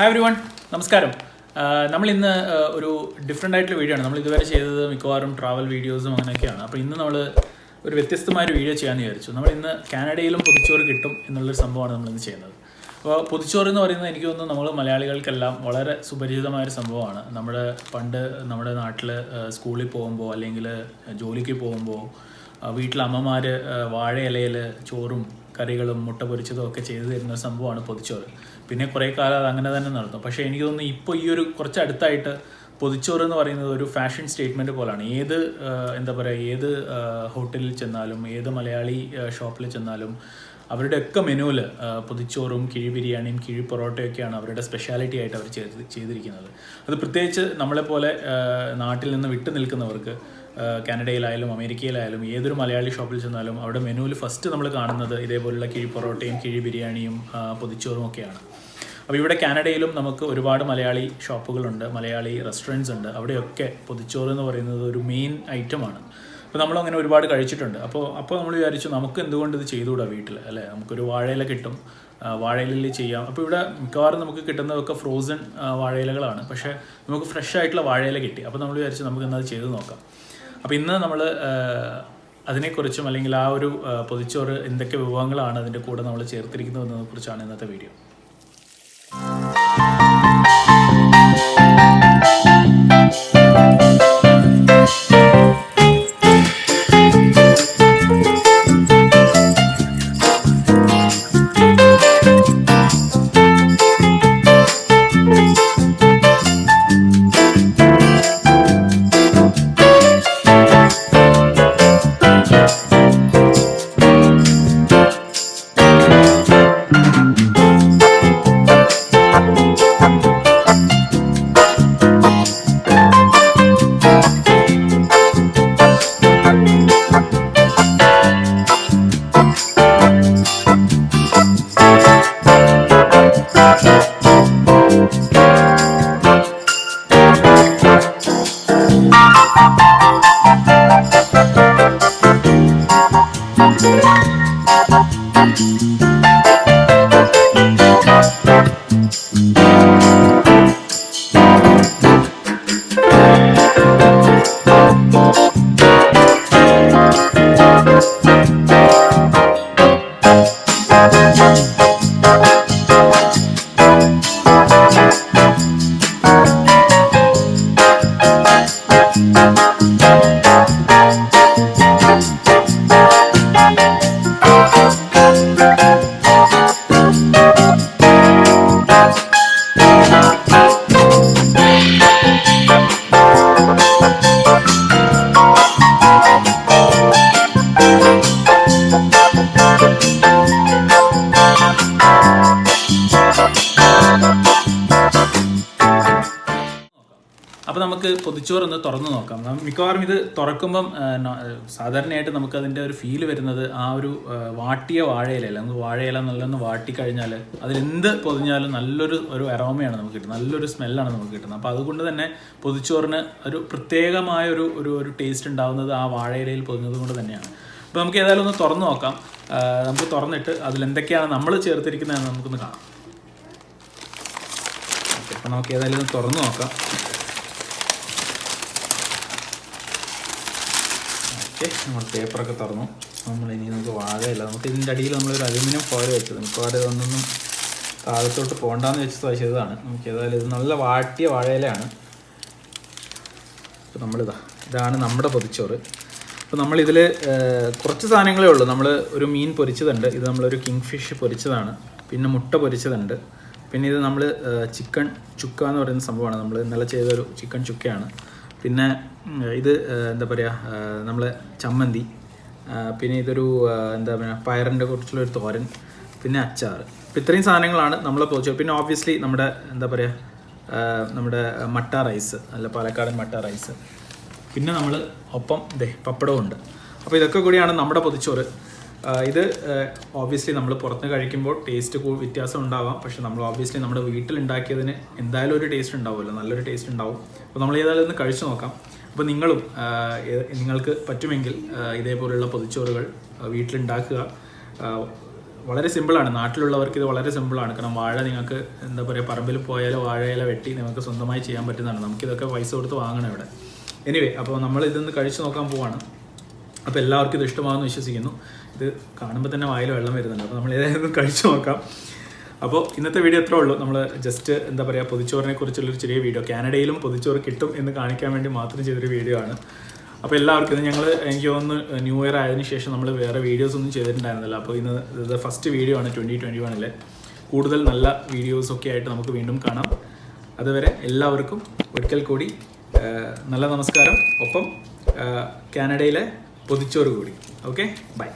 Hi every one, നമസ്കാരം. നമ്മളിന്ന് ഒരു ഡിഫറെൻ്റ് ആയിട്ടുള്ള വീഡിയോ ആണ്. നമ്മൾ ഇതുവരെ ചെയ്തത് മിക്കവാറും ട്രാവൽ വീഡിയോസും അങ്ങനെയൊക്കെയാണ്. അപ്പോൾ ഇന്ന് നമ്മൾ ഒരു വ്യത്യസ്തമായൊരു വീഡിയോ ചെയ്യാമെന്ന് വിചാരിച്ചു. നമ്മളിന്ന് കാനഡയിലും പൊതിച്ചോറ് കിട്ടും എന്നുള്ളൊരു സംഭവമാണ് നമ്മളിന്ന് ചെയ്യുന്നത്. അപ്പോൾ പൊതിച്ചോറ് എന്ന് പറയുന്നത് എനിക്ക് തോന്നുന്നു നമ്മൾ മലയാളികൾക്കെല്ലാം വളരെ സുപരിചിതമായൊരു സംഭവമാണ്. നമ്മുടെ നാട്ടിൽ സ്കൂളിൽ പോകുമ്പോൾ അല്ലെങ്കിൽ ജോലിക്ക് പോകുമ്പോൾ വീട്ടിൽ അമ്മമാർ വാഴയിലയിൽ ചോറും കറികളും മുട്ട പൊരിച്ചതും ഒക്കെ ചെയ്തു തരുന്ന സംഭവമാണ് പൊതിച്ചോറ്. പിന്നെ കുറേ കാലം അത് അങ്ങനെ തന്നെ നടന്നു. പക്ഷേ എനിക്ക് തോന്നുന്നു ഇപ്പോൾ ഈ ഒരു കുറച്ച് അടുത്തായിട്ട് പൊതിച്ചോറ് എന്ന് പറയുന്നത് ഒരു ഫാഷൻ സ്റ്റേറ്റ്മെൻറ്റ് പോലാണ്. ഏത് ഹോട്ടലിൽ ചെന്നാലും ഏത് മലയാളി ഷോപ്പിൽ ചെന്നാലും അവരുടെയൊക്കെ മെനുവിൽ പൊതിച്ചോറും കിഴി ബിരിയാണിയും കിഴി പൊറോട്ടയൊക്കെയാണ് അവരുടെ സ്പെഷ്യാലിറ്റി ആയിട്ട് അവർ ചെയ്തിരിക്കുന്നത്. അത് പ്രത്യേകിച്ച് നമ്മളെപ്പോലെ നാട്ടിൽ നിന്ന് വിട്ടു നിൽക്കുന്നവർക്ക് കാനഡയിലായാലും അമേരിക്കയിലായാലും ഏതൊരു മലയാളി ഷോപ്പിൽ ചെന്നാലും അവിടെ മെനുവിൽ ഫസ്റ്റ് നമ്മൾ കാണുന്നത് ഇതേപോലുള്ള കിഴി പൊറോട്ടയും കിഴി ബിരിയാണിയും പൊതിച്ചോറും ഒക്കെയാണ്. അപ്പോൾ ഇവിടെ കാനഡയിലും നമുക്ക് ഒരുപാട് മലയാളി ഷോപ്പുകളുണ്ട്, മലയാളി റെസ്റ്റോറൻറ്റ്സ് ഉണ്ട്. അവിടെയൊക്കെ പൊതിച്ചോറ് എന്ന് പറയുന്നത് ഒരു മെയിൻ ഐറ്റമാണ്. അപ്പോൾ നമ്മളങ്ങനെ ഒരുപാട് കഴിച്ചിട്ടുണ്ട്. അപ്പോൾ നമ്മൾ വിചാരിച്ചു നമുക്ക് എന്തുകൊണ്ട് ഇത് ചെയ്തുകൂടാ വീട്ടിൽ, അല്ലേ? നമുക്കൊരു വാഴയില കിട്ടും, വാഴയിലയിൽ ചെയ്യാം. അപ്പോൾ ഇവിടെ മിക്കവാറും നമുക്ക് കിട്ടുന്നതൊക്കെ ഫ്രോസൺ വാഴയിലകളാണ്, പക്ഷേ നമുക്ക് ഫ്രഷ് ആയിട്ടുള്ള വാഴയില കിട്ടി. അപ്പോൾ നമ്മൾ വിചാരിച്ചു നമുക്ക് എന്നാൽ ചെയ്ത് നോക്കാം. അപ്പോൾ ഇന്ന് നമ്മൾ അതിനെക്കുറിച്ചും അല്ലെങ്കിൽ ആ ഒരു പൊതിച്ചോറ് എന്തൊക്കെ വിഭവങ്ങളാണ് അതിൻ്റെ കൂടെ നമ്മൾ ചേർത്തിരിക്കുന്നതെന്നതിനെ കുറിച്ചാണ് ഇന്നത്തെ വീഡിയോ. അപ്പോൾ നമുക്ക് പൊതിച്ചോറൊന്ന് തുറന്ന് നോക്കാം. മിക്കവാറും ഇത് തുറക്കുമ്പം സാധാരണയായിട്ട് നമുക്ക് അതിൻ്റെ ഒരു ഫീല് വരുന്നത് ആ ഒരു വാട്ടിയ വാഴയിലല്ല. നമുക്ക് വാഴയില നല്ലൊന്ന് വാട്ടിക്കഴിഞ്ഞാൽ അതിലെന്ത് പൊതിഞ്ഞാലും നല്ലൊരു അരോമയാണ് നമുക്ക് കിട്ടുന്നത്, നല്ലൊരു സ്മെല്ലാണ് നമുക്ക് കിട്ടുന്നത്. അപ്പോൾ അതുകൊണ്ട് തന്നെ പൊതിച്ചോറിന് ഒരു പ്രത്യേകമായ ഒരു ടേസ്റ്റ് ഉണ്ടാകുന്നത് ആ വാഴയിലയിൽ പൊതിഞ്ഞത് കൊണ്ട് തന്നെയാണ്. അപ്പോൾ നമുക്ക് ഏതായാലും ഒന്ന് തുറന്ന് നോക്കാം. നമുക്ക് തുറന്നിട്ട് അതിലെന്തൊക്കെയാണ് നമ്മൾ ചേർത്തിരിക്കുന്നതെന്ന് നമുക്കൊന്ന് കാണാം. ഓക്കെ, അപ്പോൾ നമുക്ക് ഏതായാലും ഒന്ന് തുറന്ന് നോക്കാം. നമ്മൾ പേപ്പറൊക്കെ തുറന്നു. നമ്മളിനി നമുക്ക് വാഴയില്ല, നമുക്ക് ഇതിൻ്റെ അടിയിൽ നമ്മളൊരു അലുമിനിയം ഫോയിൽ വെച്ചത്, മിക്കവാറും ഇതൊന്നും താഴത്തോട്ട് പോകണ്ടെന്ന് വെച്ചത് ചെയ്തതാണ്. നമുക്ക് ഏതായാലും ഇത് നല്ല വാട്ടിയ വാഴയിലാണ്. അപ്പോൾ ഇതാണ് നമ്മുടെ പൊതിച്ചോറ്. അപ്പോൾ നമ്മളിതിൽ കുറച്ച് സാധനങ്ങളേ ഉള്ളൂ. നമ്മൾ ഒരു മീൻ പൊരിച്ചതുണ്ട്, ഇത് നമ്മളൊരു കിങ് ഫിഷ് പൊരിച്ചതാണ്, പിന്നെ മുട്ട പൊരിച്ചതുണ്ട്, പിന്നെ ഇത് നമ്മൾ ചിക്കൻ ചുക്ക എന്ന് പറയുന്ന സംഭവമാണ്, നമ്മൾ ഇന്നലെ ചെയ്തൊരു ചിക്കൻ ചുക്കയാണ്. പിന്നെ ഇത് എന്താ പറയുക, നമ്മൾ ചമ്മന്തി, പിന്നെ ഇതൊരു എന്താ പറയുക പയറിൻ്റെ കുറിച്ചുള്ളൊരു തോരൻ, പിന്നെ അച്ചാർ. അപ്പോൾ ഇത്രയും സാധനങ്ങളാണ് നമ്മളെ പൊതിച്ചോറ്. പിന്നെ ഓബ്വിയസ്ലി നമ്മുടെ എന്താ പറയുക നമ്മുടെ മട്ട റൈസ്, അല്ല പാലക്കാടൻ മട്ട റൈസ്, പിന്നെ നമ്മൾ ഒപ്പം പപ്പടവും ഉണ്ട്. അപ്പോൾ ഇതൊക്കെ കൂടിയാണ് നമ്മുടെ പൊതിച്ചോറ്. ഇത് ഓബ്വിയസ്ലി നമ്മൾ പുറത്ത് കഴിക്കുമ്പോൾ ടേസ്റ്റ് വ്യത്യാസം ഉണ്ടാവാം, പക്ഷെ നമ്മൾ ഓബ്വിയസ്ലി നമ്മുടെ വീട്ടിലുണ്ടാക്കിയതിന് എന്തായാലും ഒരു ടേസ്റ്റ് ഉണ്ടാവുമല്ലോ, നല്ലൊരു ടേസ്റ്റ് ഉണ്ടാവും. അപ്പോൾ നമ്മൾ ഏതായാലും ഒന്ന് കഴിച്ചു നോക്കാം. അപ്പോൾ നിങ്ങൾക്ക് പറ്റുമെങ്കിൽ ഇതേപോലെയുള്ള പൊതിച്ചോറുകൾ വീട്ടിലുണ്ടാക്കുക. വളരെ സിമ്പിളാണ്. നാട്ടിലുള്ളവർക്ക് ഇത് വളരെ സിമ്പിളാണ്. കാരണം വാഴ നിങ്ങൾക്ക് എന്താ പറയുക, പറമ്പിൽ പോയാൽ വാഴയില വെട്ടി നിങ്ങൾക്ക് സ്വന്തമായി ചെയ്യാൻ പറ്റുന്നതാണ്. നമുക്കിതൊക്കെ പൈസ കൊടുത്ത് വാങ്ങണം ഇവിടെ. എനിവേ, അപ്പോൾ നമ്മൾ ഇതൊന്ന് കഴിച്ച് നോക്കാൻ പോവാണ്. അപ്പോൾ എല്ലാവർക്കും ഇത് ഇഷ്ടമാണെന്ന് വിശ്വസിക്കുന്നു. ഇത് കാണുമ്പോൾ തന്നെ വായിൽ വെള്ളം വരുന്നുണ്ട്. അപ്പോൾ നമ്മൾ ഏതായാലും കഴിച്ച് നോക്കാം. അപ്പോൾ ഇന്നത്തെ വീഡിയോ എത്രേ ഉള്ളൂ. നമ്മൾ ജസ്റ്റ് എന്താ പറയുക, പൊതിച്ചോറിനെ കുറിച്ചുള്ളൊരു ചെറിയ വീഡിയോ, കാനഡയിലും പൊതിച്ചോറ് കിട്ടും എന്ന് കാണിക്കാൻ വേണ്ടി മാത്രം ചെയ്തൊരു വീഡിയോ ആണ്. അപ്പോൾ എല്ലാവർക്കും ഇത് ഞങ്ങൾ എനിക്ക് തോന്നുന്നു ന്യൂ ഇയർ ആയതിനു ശേഷം നമ്മൾ വേറെ വീഡിയോസ് ഒന്നും ചെയ്തിട്ടുണ്ടായിരുന്നില്ല. അപ്പോൾ ഇത് ഫസ്റ്റ് വീഡിയോ ആണ് 2021. കൂടുതൽ നല്ല വീഡിയോസൊക്കെ ആയിട്ട് നമുക്ക് വീണ്ടും കാണാം. അതുവരെ എല്ലാവർക്കും ഒരിക്കൽ കൂടി നല്ല നമസ്കാരം. ഒപ്പം കാനഡയിലെ പൊതിച്ചോറ് കൂടി. Okay, by.